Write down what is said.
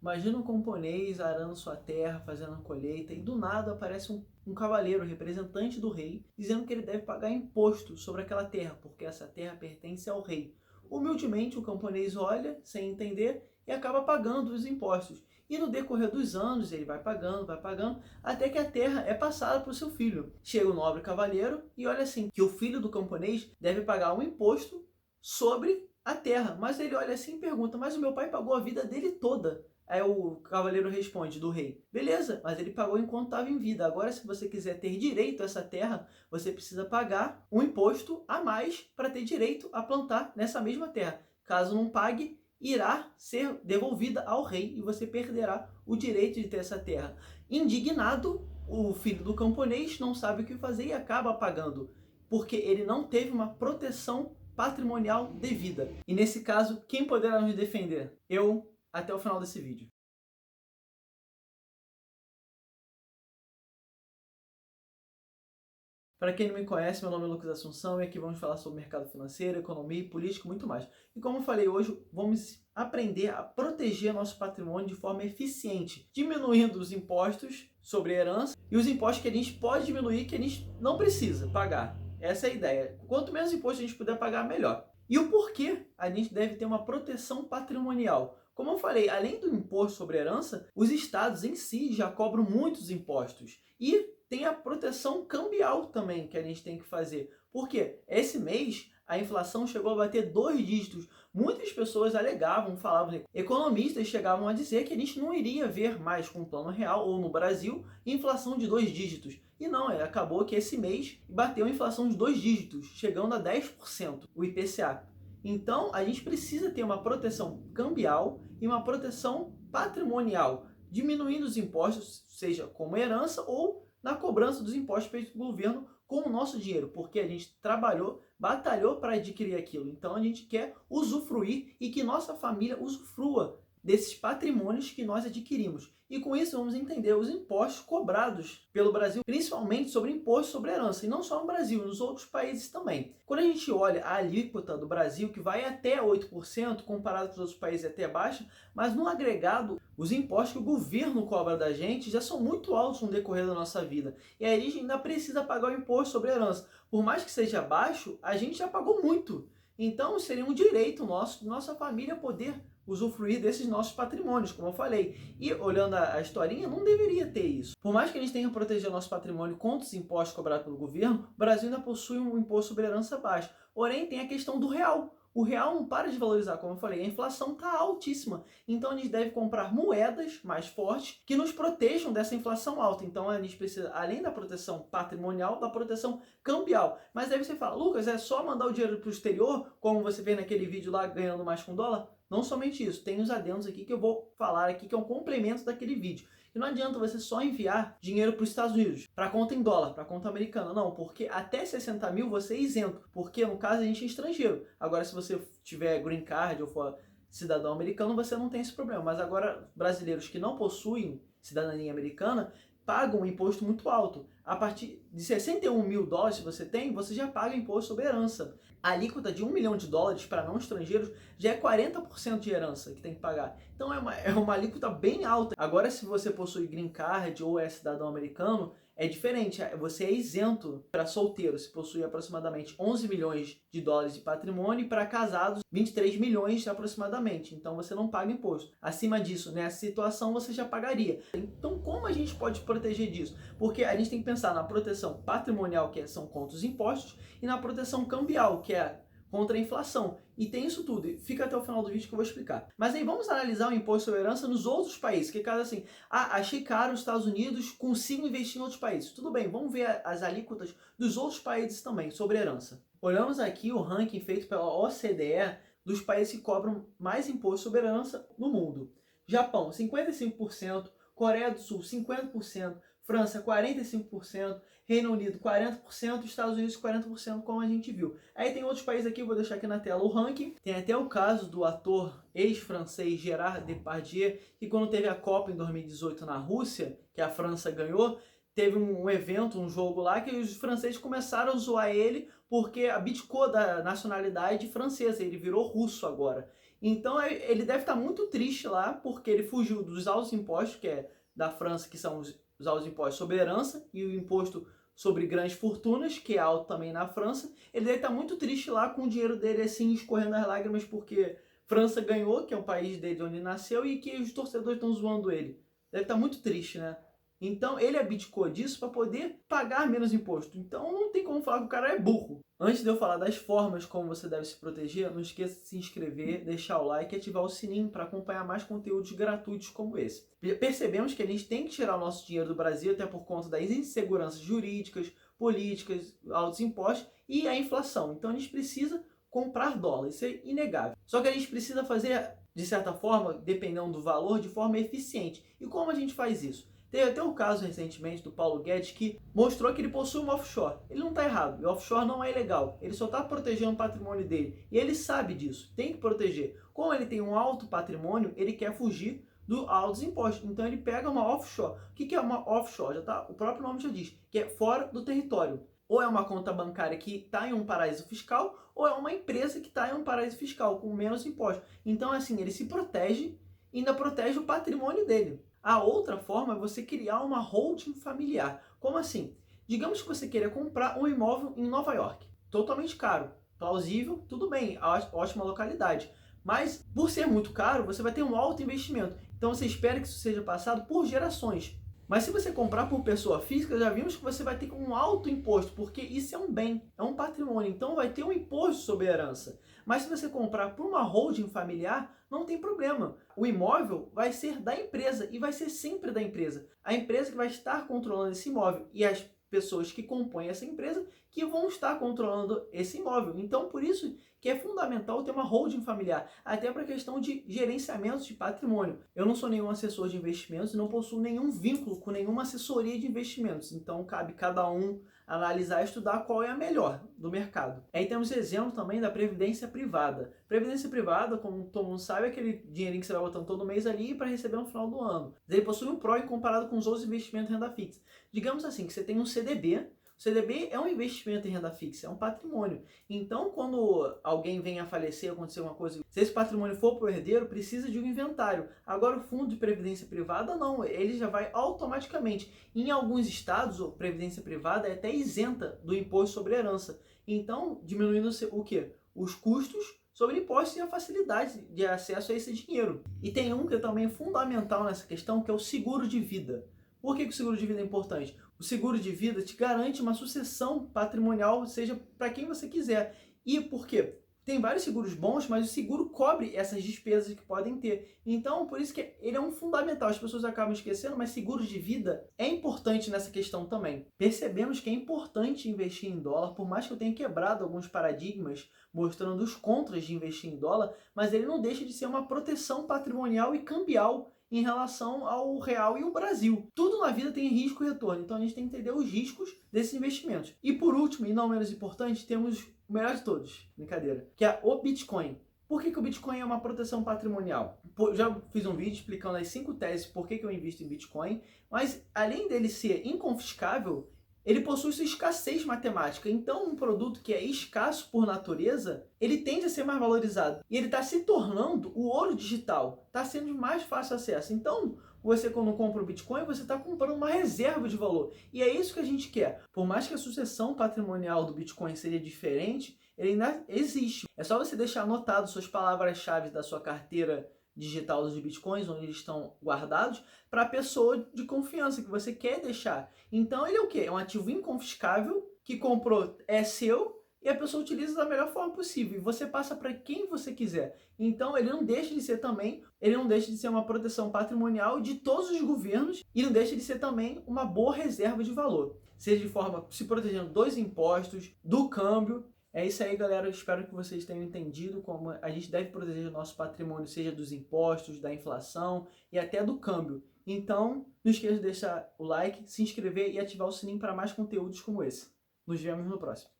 Imagina um camponês arando sua terra, fazendo a colheita, e do nada aparece um cavaleiro, representante do rei, dizendo que ele deve pagar imposto sobre aquela terra, porque essa terra pertence ao rei. Humildemente, o camponês olha, sem entender, e acaba pagando os impostos. E no decorrer dos anos, ele vai pagando, até que a terra é passada para o seu filho. Chega o nobre cavaleiro e olha assim, que o filho do camponês deve pagar um imposto sobre a terra. Mas ele olha assim e pergunta, mas o meu pai pagou a vida dele toda. Aí o cavaleiro responde do rei, beleza, mas ele pagou enquanto estava em vida. Agora, se você quiser ter direito a essa terra, você precisa pagar um imposto a mais para ter direito a plantar nessa mesma terra. Caso não pague, irá ser devolvida ao rei e você perderá o direito de ter essa terra. Indignado, o filho do camponês não sabe o que fazer e acaba pagando, porque ele não teve uma proteção patrimonial devida. E nesse caso, quem poderá nos defender? Eu, até o final desse vídeo. Para quem não me conhece, meu nome é Lucas Assunção e aqui vamos falar sobre mercado financeiro, economia, política e muito mais. E como eu falei hoje, vamos aprender a proteger nosso patrimônio de forma eficiente, diminuindo os impostos sobre herança e os impostos que a gente pode diminuir que a gente não precisa pagar. Essa é a ideia. Quanto menos imposto a gente puder pagar, melhor. E o porquê a gente deve ter uma proteção patrimonial? Como eu falei, além do imposto sobre herança, os estados em si já cobram muitos impostos. E tem a proteção cambial também que a gente tem que fazer. Porque esse mês a inflação chegou a bater 2 dígitos. Muitas pessoas alegavam, falavam, economistas chegavam a dizer que a gente não iria ver mais com o Plano Real ou no Brasil inflação de 2 dígitos. E não, acabou que esse mês bateu a inflação de 2 dígitos, chegando a 10%, o IPCA. Então, a gente precisa ter uma proteção cambial e uma proteção patrimonial, diminuindo os impostos, seja como herança ou na cobrança dos impostos feitos pelo governo com o nosso dinheiro, porque a gente trabalhou, batalhou para adquirir aquilo. Então, a gente quer usufruir e que nossa família usufrua desses patrimônios que nós adquirimos. E com isso vamos entender os impostos cobrados pelo Brasil, principalmente sobre imposto sobre herança, e não só no Brasil, nos outros países também. Quando a gente olha a alíquota do Brasil, que vai até 8%, comparado com os outros países é até baixa, mas no agregado, os impostos que o governo cobra da gente já são muito altos no decorrer da nossa vida. E aí a gente ainda precisa pagar o imposto sobre herança. Por mais que seja baixo, a gente já pagou muito. Então seria um direito nosso, de nossa família poder usufruir desses nossos patrimônios, como eu falei. E olhando a historinha, não deveria ter isso. Por mais que a gente tenha que proteger nosso patrimônio contra os impostos cobrados pelo governo, o Brasil ainda possui um imposto sobre herança baixo. Porém, tem a questão do real. O real não para de valorizar, como eu falei, a inflação está altíssima. Então a gente deve comprar moedas mais fortes que nos protejam dessa inflação alta. Então a gente precisa, além da proteção patrimonial, da proteção cambial. Mas aí você fala, Lucas, é só mandar o dinheiro para o exterior, como você vê naquele vídeo lá, ganhando mais com dólar? Não somente isso, tem os adendos aqui que eu vou falar aqui, que é um complemento daquele vídeo. E não adianta você só enviar dinheiro para os Estados Unidos, para conta em dólar, para conta americana. Não, porque até 60 mil você é isento, porque no caso a gente é estrangeiro. Agora, se você tiver green card ou for cidadão americano, você não tem esse problema. Mas agora, brasileiros que não possuem cidadania americana pagam um imposto muito alto. A partir de 61 mil dólares, se você tem, você já paga imposto sobre herança. A alíquota de $1 milhão para não estrangeiros já é 40% de herança que tem que pagar. Então é uma alíquota bem alta. Agora, se você possui green card ou é cidadão americano, é diferente. Você é isento para solteiro, se possui aproximadamente 11 milhões de dólares de patrimônio, e para casados, 23 milhões aproximadamente. Então você não paga imposto. Acima disso, nessa situação, você já pagaria. Então, como a gente pode proteger disso? Porque a gente tem que pensar na proteção patrimonial, que são contra os impostos, e na proteção cambial, que é contra a inflação. E tem isso tudo. Fica até o final do vídeo que eu vou explicar. Mas aí vamos analisar o imposto sobre herança nos outros países. Que caso assim, achei caro os Estados Unidos, consigo investir em outros países. Tudo bem, vamos ver as alíquotas dos outros países também sobre herança. Olhamos aqui o ranking feito pela OCDE dos países que cobram mais imposto sobre herança no mundo. Japão, 55%, Coreia do Sul, 50%, França, 45%, Reino Unido, 40%, Estados Unidos, 40%, como a gente viu. Aí tem outros países aqui, vou deixar aqui na tela o ranking. Tem até o caso do ator ex-francês Gérard Depardieu, que quando teve a Copa em 2018 na Rússia, que a França ganhou, teve um evento, um jogo lá, que os franceses começaram a zoar ele porque abdicou da nacionalidade francesa, ele virou russo agora. Então ele deve estar muito triste lá, porque ele fugiu dos altos impostos, que é da França, que são os altos impostos sobre herança, e o imposto sobre grandes fortunas, que é alto também na França. Ele deve estar muito triste lá com o dinheiro dele assim escorrendo as lágrimas, porque França ganhou, que é o país dele onde ele nasceu, e que os torcedores estão zoando ele. Deve estar muito triste, né? Então ele abdicou disso para poder pagar menos imposto. Então não tem como falar que o cara é burro. Antes de eu falar das formas como você deve se proteger, não esqueça de se inscrever, deixar o like e ativar o sininho para acompanhar mais conteúdos gratuitos como esse. Percebemos que a gente tem que tirar o nosso dinheiro do Brasil até por conta das inseguranças jurídicas, políticas, altos impostos e a inflação. Então a gente precisa comprar dólar, isso é inegável. Só que a gente precisa fazer, de certa forma, dependendo do valor, de forma eficiente. E como a gente faz isso? Teve até um caso recentemente do Paulo Guedes que mostrou que ele possui um offshore. Ele não está errado, e offshore não é ilegal. Ele só está protegendo o patrimônio dele. E ele sabe disso, tem que proteger. Como ele tem um alto patrimônio, ele quer fugir dos altos impostos. Então ele pega uma offshore. O que é uma offshore? Já tá, o próprio nome já diz, que é fora do território. Ou é uma conta bancária que está em um paraíso fiscal, ou é uma empresa que está em um paraíso fiscal, com menos impostos. Então, assim, ele se protege e ainda protege o patrimônio dele. A outra forma é você criar uma holding familiar. Como assim? Digamos que você queira comprar um imóvel em Nova York. Totalmente caro. Plausível, tudo bem, ótima localidade. Mas, por ser muito caro, você vai ter um alto investimento. Então, você espera que isso seja passado por gerações. Mas se você comprar por pessoa física, já vimos que você vai ter um alto imposto, porque isso é um bem, é um patrimônio, então vai ter um imposto sobre a herança. Mas se você comprar por uma holding familiar, não tem problema. O imóvel vai ser da empresa e vai ser sempre da empresa. A empresa que vai estar controlando esse imóvel e as pessoas que compõem essa empresa que vão estar controlando esse imóvel. Então, por isso que é fundamental ter uma holding familiar, até para a questão de gerenciamento de patrimônio. Eu não sou nenhum assessor de investimentos e não possuo nenhum vínculo com nenhuma assessoria de investimentos, então cabe cada um analisar e estudar qual é a melhor do mercado. Aí temos exemplo também da previdência privada. Previdência privada, como todo mundo sabe, é aquele dinheirinho que você vai botando todo mês ali para receber no final do ano. Ele possui um pró comparado com os outros investimentos em renda fixa. Digamos assim, que você tem um CDB. O CDB é um investimento em renda fixa, é um patrimônio. Então, quando alguém vem a falecer, acontecer alguma coisa, se esse patrimônio for para o herdeiro, precisa de um inventário. Agora, o fundo de previdência privada, não, ele já vai automaticamente. Em alguns estados, a previdência privada é até isenta do imposto sobre herança. Então, diminuindo o quê? Os custos sobre impostos e a facilidade de acesso a esse dinheiro. E tem um que é também fundamental nessa questão, que é o seguro de vida. Por que o seguro de vida é importante? O seguro de vida te garante uma sucessão patrimonial, seja para quem você quiser. E por quê? Tem vários seguros bons, mas o seguro cobre essas despesas que podem ter. Então, por isso que ele é um fundamental. As pessoas acabam esquecendo, mas seguro de vida é importante nessa questão também. Percebemos que é importante investir em dólar, por mais que eu tenha quebrado alguns paradigmas mostrando os contras de investir em dólar, mas ele não deixa de ser uma proteção patrimonial e cambial em relação ao real e o Brasil. Tudo na vida tem risco e retorno, então a gente tem que entender os riscos desses investimentos. E por último, e não menos importante, temos o melhor de todos, brincadeira, que é o Bitcoin. Por que o Bitcoin é uma proteção patrimonial? Já fiz um vídeo explicando as 5 teses por que eu invisto em Bitcoin, mas além dele ser inconfiscável, ele possui sua escassez matemática. Então, um produto que é escasso por natureza, ele tende a ser mais valorizado. E ele está se tornando o ouro digital. Está sendo de mais fácil acesso. Então, você quando compra o Bitcoin, você está comprando uma reserva de valor. E é isso que a gente quer. Por mais que a sucessão patrimonial do Bitcoin seja diferente, ele ainda existe. É só você deixar anotado suas palavras-chave da sua carteira digital dos bitcoins, onde eles estão guardados, para a pessoa de confiança que você quer deixar. Então ele é o quê? É um ativo inconfiscável, que comprou, é seu, e a pessoa utiliza da melhor forma possível. E você passa para quem você quiser. Então ele não deixa de ser também, ele não deixa de ser uma proteção patrimonial de todos os governos, e não deixa de ser também uma boa reserva de valor. Seja de forma se protegendo dos impostos, do câmbio. É isso aí, galera. Eu espero que vocês tenham entendido como a gente deve proteger o nosso patrimônio, seja dos impostos, da inflação e até do câmbio. Então, não esqueça de deixar o like, se inscrever e ativar o sininho para mais conteúdos como esse. Nos vemos no próximo.